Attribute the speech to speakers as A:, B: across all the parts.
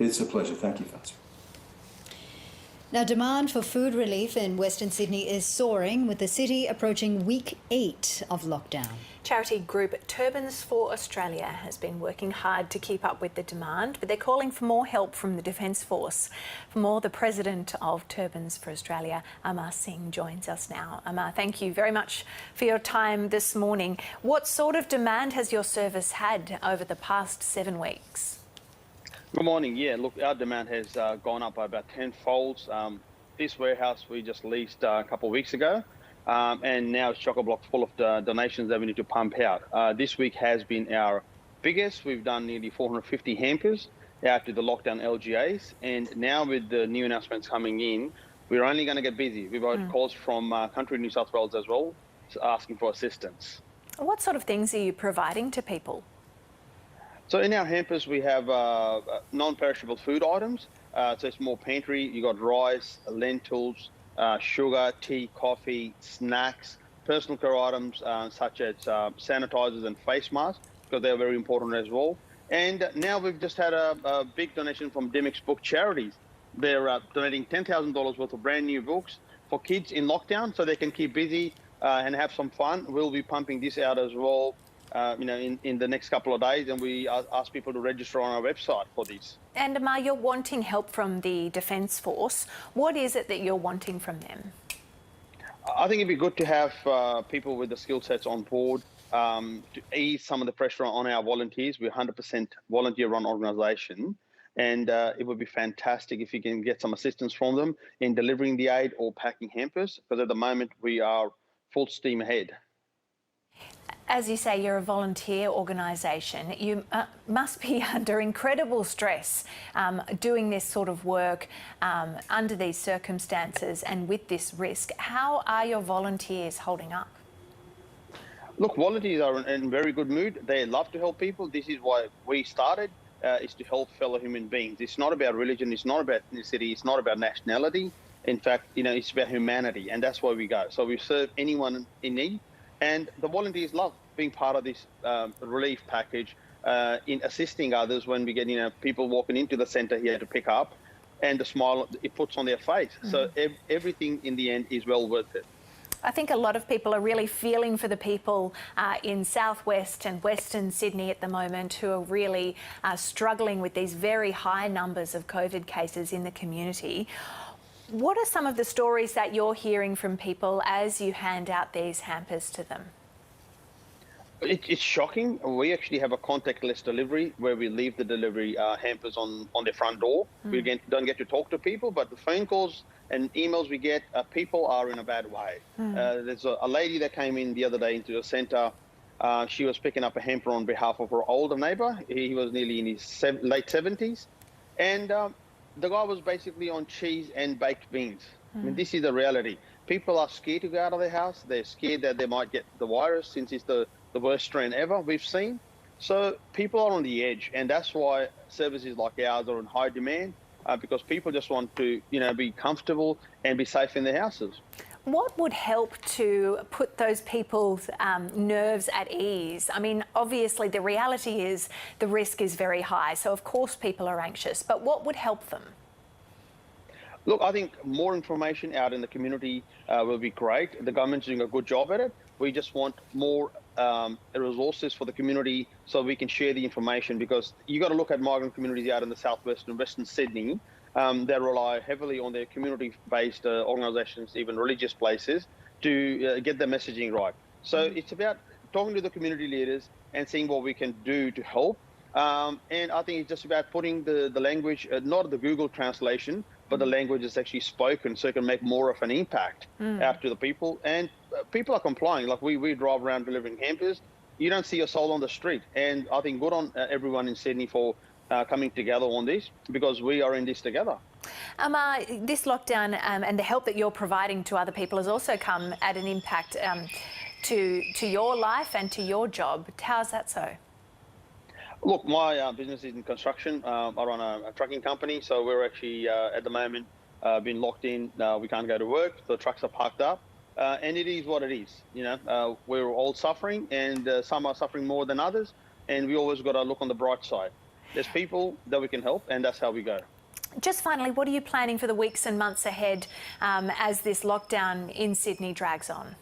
A: It's a pleasure. Thank you, Faz.
B: Now, demand for food relief in Western Sydney is soaring, with the city approaching week 8 of lockdown.
C: Charity group Turbans Australia has been working hard to keep up with the demand, but they're calling for more help from the Defence Force. For more, the president of Turbans Australia, Amar Singh, joins us now. Amar, thank you very much for your time this morning. What sort of demand has your service had over the past 7 weeks?
D: Good morning. Yeah, look, our demand has gone up by about 10-fold. This warehouse we just leased a couple of weeks ago, and now it's chock-a-block full of donations that we need to pump out. This week has been our biggest. We've done nearly 450 hampers after the lockdown LGAs, and now with the new announcements coming in, we're only going to get busy. We've got calls from country New South Wales as well, asking for assistance.
C: What sort of things are you providing to people?
D: So in our hampers, we have non-perishable food items. So it's more pantry. You got rice, lentils, sugar, tea, coffee, snacks, personal care items such as sanitizers and face masks, because they're very important as well. And now we've just had a big donation from Dimmick's Book Charities. They're donating $10,000 worth of brand new books for kids in lockdown, so they can keep busy and have some fun. We'll be pumping this out as well. In the next couple of days, and we ask people to register on our website for this.
C: And Amar, you're wanting help from the Defence Force. What is it that you're wanting from them?
D: I think it'd be good to have people with the skill sets on board to ease some of the pressure on our volunteers. We're 100% volunteer-run organisation, and it would be fantastic if you can get some assistance from them in delivering the aid or packing hampers, because at the moment we are full steam ahead.
C: As you say, you're a volunteer organisation. You must be under incredible stress doing this sort of work under these circumstances and with this risk. How are your volunteers holding up?
D: Look, volunteers are in very good mood. They love to help people. This is why we started, is to help fellow human beings. It's not about religion. It's not about ethnicity. It's not about nationality. In fact, it's about humanity, and that's why we go. So we serve anyone in need. And the volunteers love being part of this relief package in assisting others when we get, people walking into the centre here to pick up, and the smile it puts on their face. So everything in the end is well worth it.
C: I think a lot of people are really feeling for the people in southwest and western Sydney at the moment who are really struggling with these very high numbers of COVID cases in the community. What are some of the stories that you're hearing from people as you hand out these hampers to them?
D: It's shocking. We actually have a contactless delivery where we leave the delivery hampers on their front door. We don't get to talk to people, but the phone calls and emails we get, people are in a bad way. There's a lady that came in the other day into the centre. She was picking up a hamper on behalf of her older neighbour. He was nearly in his late 70s. And the guy was basically on cheese and baked beans. I mean, this is the reality. People are scared to go out of their house. They're scared that they might get the virus, since it's the worst strain ever we've seen. So people are on the edge, and that's why services like ours are in high demand, because people just want to, be comfortable and be safe in their houses.
C: What would help to put those people's nerves at ease? I mean, obviously the reality is the risk is very high, so of course people are anxious, but what would help them?
D: Look, I think more information out in the community will be great. The government's doing a good job at it. We just want more resources for the community so we can share the information, because you got to look at migrant communities out in the southwest and western Sydney. They rely heavily on their community-based organisations, even religious places, to get their messaging right. So it's about talking to the community leaders and seeing what we can do to help. And I think it's just about putting the language, not the Google translation, but the language is actually spoken, so it can make more of an impact out to the people. And people are complying. Like we drive around delivering hampers. You don't see a soul on the street. And I think good on everyone in Sydney for coming together on this, because we are in this together.
C: This lockdown and the help that you're providing to other people has also come at an impact to your life and to your job. How's that so?
D: Look, my business is in construction. I run a trucking company, so we're actually at the moment been locked in. We can't go to work. The trucks are parked up, and it is what it is. We're all suffering, and some are suffering more than others, and we always got to look on the bright side. There's people that we can help, and that's how we go.
C: Just finally, what are you planning for the weeks and months ahead as this lockdown in Sydney drags on?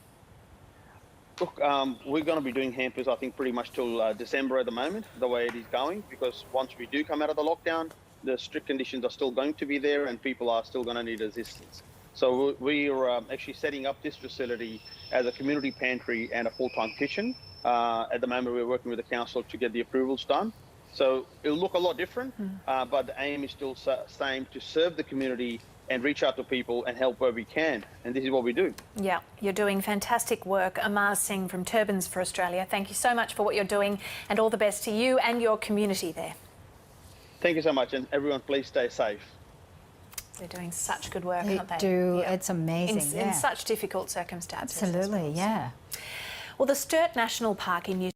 D: Look, we're going to be doing hampers, I think, pretty much till December at the moment, the way it is going, because once we do come out of the lockdown, the strict conditions are still going to be there and people are still going to need assistance. So we are actually setting up this facility as a community pantry and a full-time kitchen. At the moment, we're working with the council to get the approvals done. So it'll look a lot different, but the aim is still same, to serve the community and reach out to people and help where we can. And this is what we do.
C: Yeah, you're doing fantastic work. Amar Singh from Turbans for Australia, thank you so much for what you're doing and all the best to you and your community there.
D: Thank you so much, and everyone please stay safe.
C: They're doing such good work,
B: They
C: aren't they?
B: do.
C: Yeah.
B: It's amazing.
C: In such difficult circumstances.
B: Absolutely, yeah.
C: Well, the Sturt National Park in New